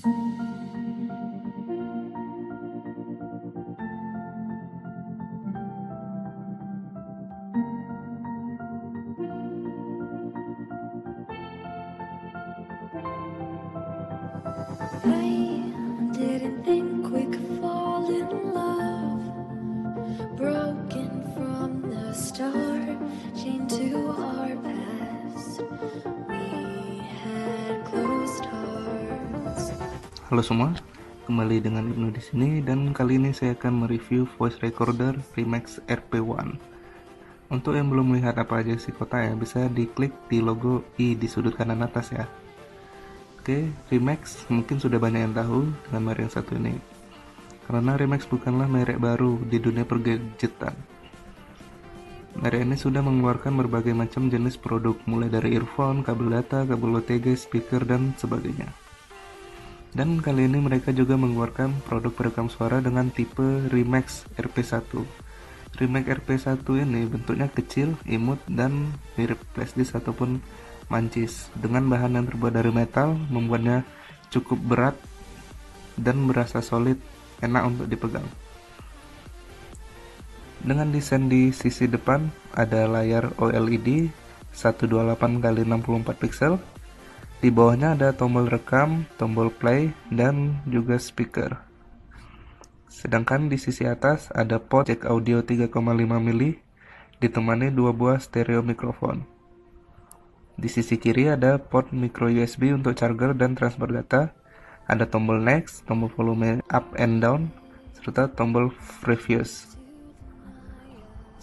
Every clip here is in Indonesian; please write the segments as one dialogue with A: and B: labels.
A: I didn't think we could fall in love. Broken from the start, chained to our past. We had closed hearts.
B: Halo semua, kembali dengan Ibnu di sini dan kali ini saya akan mereview voice recorder Remax RP1. Untuk yang belum melihat apa aja isi kotaknya, bisa diklik di logo I di sudut kanan atas ya. Oke, Remax mungkin sudah banyak yang tahu dengan merek yang satu ini. Karena Remax bukanlah merek baru di dunia pergadgetan. Merek ini sudah mengeluarkan berbagai macam jenis produk, mulai dari earphone, kabel data, kabel OTG, speaker, dan sebagainya. Dan kali ini mereka juga mengeluarkan produk perekam suara dengan tipe Remax RP1. Remax RP1 ini bentuknya kecil, imut, dan mirip flashdisk ataupun mancis. Dengan bahan yang terbuat dari metal, membuatnya cukup berat dan berasa solid, enak untuk dipegang. Dengan desain di sisi depan, ada layar OLED 128x64 pixel. Di bawahnya ada tombol rekam, tombol play, dan juga speaker. Sedangkan di sisi atas ada port jack audio 3,5 mili ditemani dua buah stereo mikrofon. Di sisi kiri ada port micro USB untuk charger dan transfer data. Ada tombol next, tombol volume up and down, serta tombol previous.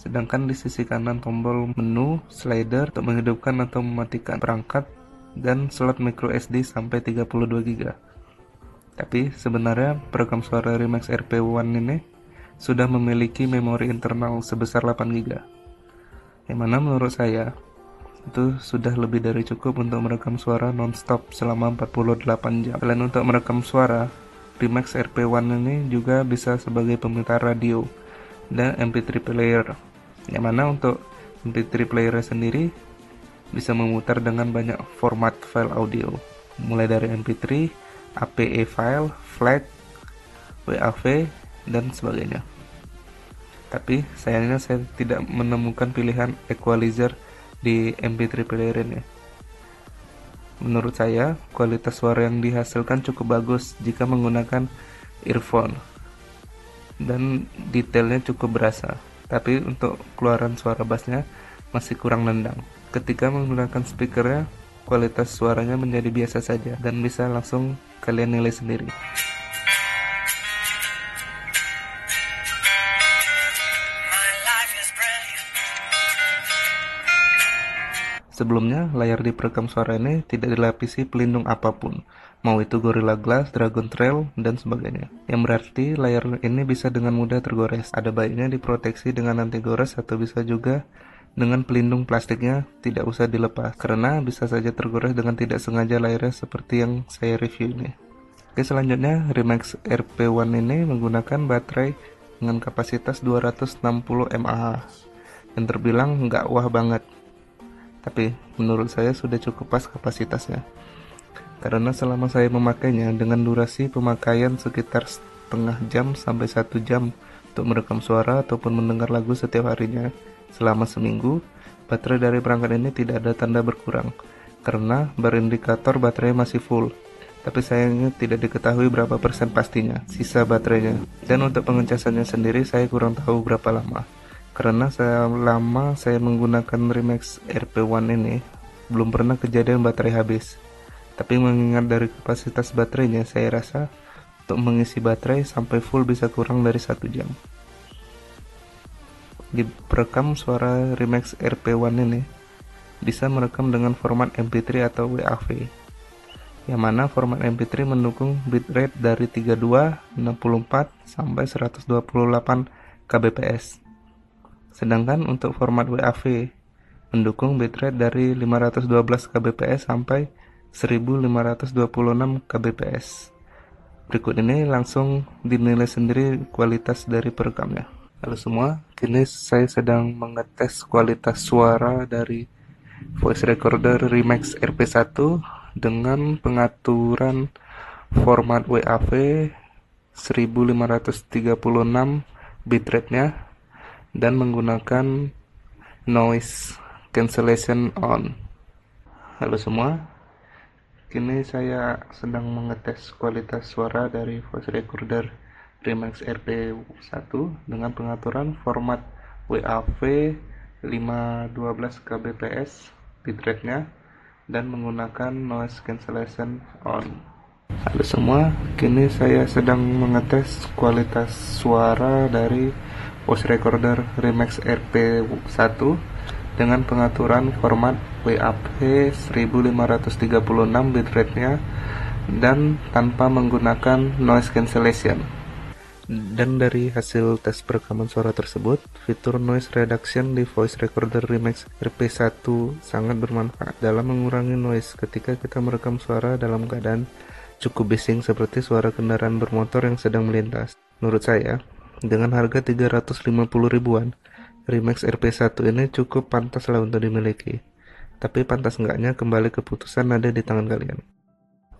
B: Sedangkan di sisi kanan tombol menu slider untuk menghidupkan atau mematikan perangkat dan slot micro SD sampai 32 GB. Tapi sebenarnya perekam suara Remax RP1 ini sudah memiliki memori internal sebesar 8 GB. Yang mana menurut saya itu sudah lebih dari cukup untuk merekam suara non-stop selama 48 jam. Selain untuk merekam suara, Remax RP1 ini juga bisa sebagai pemutar radio dan MP3 player. Yang mana untuk MP3 player sendiri bisa memutar dengan banyak format file audio, mulai dari MP3, APE file, FLAC, WAV, dan sebagainya. Tapi sayangnya saya tidak menemukan pilihan equalizer di MP3 player ini. Menurut saya, kualitas suara yang dihasilkan cukup bagus jika menggunakan earphone, dan detailnya cukup berasa. Tapi untuk keluaran suara bassnya masih kurang nendang. Ketika menggunakan speakernya, kualitas suaranya menjadi biasa saja dan bisa langsung kalian nilai sendiri. Sebelumnya, layar di perekam suara ini tidak dilapisi pelindung apapun, mau itu Gorilla Glass, Dragon Trail, dan sebagainya. Yang berarti layar ini bisa dengan mudah tergores. Ada baiknya diproteksi dengan anti gores atau bisa juga dengan pelindung plastiknya tidak usah dilepas, karena bisa saja tergores dengan tidak sengaja layarnya seperti yang saya review ini. Oke, selanjutnya Remax RP1 ini menggunakan baterai dengan kapasitas 260 mAh yang terbilang nggak wah banget, tapi menurut saya sudah cukup pas kapasitasnya, karena selama saya memakainya dengan durasi pemakaian sekitar setengah jam sampai 1 jam untuk merekam suara ataupun mendengar lagu setiap harinya selama seminggu, baterai dari perangkat ini tidak ada tanda berkurang, karena berindikator baterai masih full. Tapi sayangnya tidak diketahui berapa persen pastinya sisa baterainya. Dan untuk pengecasannya sendiri saya kurang tahu berapa lama, karena selama saya menggunakan Remax RP1 ini belum pernah kejadian baterai habis. Tapi mengingat dari kapasitas baterainya, saya rasa untuk mengisi baterai sampai full bisa kurang dari 1 jam. Di perekam suara Remax RP1 ini bisa merekam dengan format MP3 atau WAV, yang mana format MP3 mendukung bitrate dari 32, 64, sampai 128 kbps. Sedangkan untuk format WAV mendukung bitrate dari 512 kbps sampai 1526 kbps. Berikut ini langsung dinilai sendiri kualitas dari perekamnya. Halo semua, kini saya sedang mengetes kualitas suara dari voice recorder Remax RP1 dengan pengaturan format WAV 1536 bitrate-nya, dan menggunakan noise cancellation on. Halo semua, kini saya sedang mengetes kualitas suara dari voice recorder Remax RP1 dengan pengaturan format WAV 512 kbps bitrate-nya dan menggunakan noise cancellation on. Halo semua, kini saya sedang mengetes kualitas suara dari voice recorder Remax RP1 dengan pengaturan format WAV 1536 bitrate-nya dan tanpa menggunakan noise cancellation. Dan dari hasil tes perekaman suara tersebut, fitur noise reduction di voice recorder Remax RP1 sangat bermanfaat dalam mengurangi noise ketika kita merekam suara dalam keadaan cukup bising seperti suara kendaraan bermotor yang sedang melintas. Menurut saya, dengan harga 350 ribuan, Remax RP1 ini cukup pantas lah untuk dimiliki. Tapi pantas enggaknya kembali keputusan ada di tangan kalian.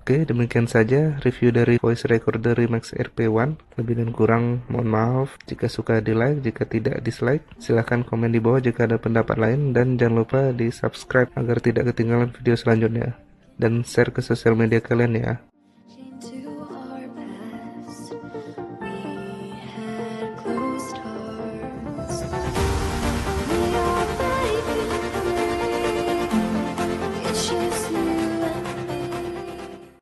B: Oke, demikian saja review dari voice recorder Remax RP1. Lebih dan kurang mohon maaf. Jika suka di like, jika tidak dislike. Silahkan komen di bawah jika ada pendapat lain. Dan jangan lupa di subscribe agar tidak ketinggalan video selanjutnya. Dan share ke sosial media kalian ya.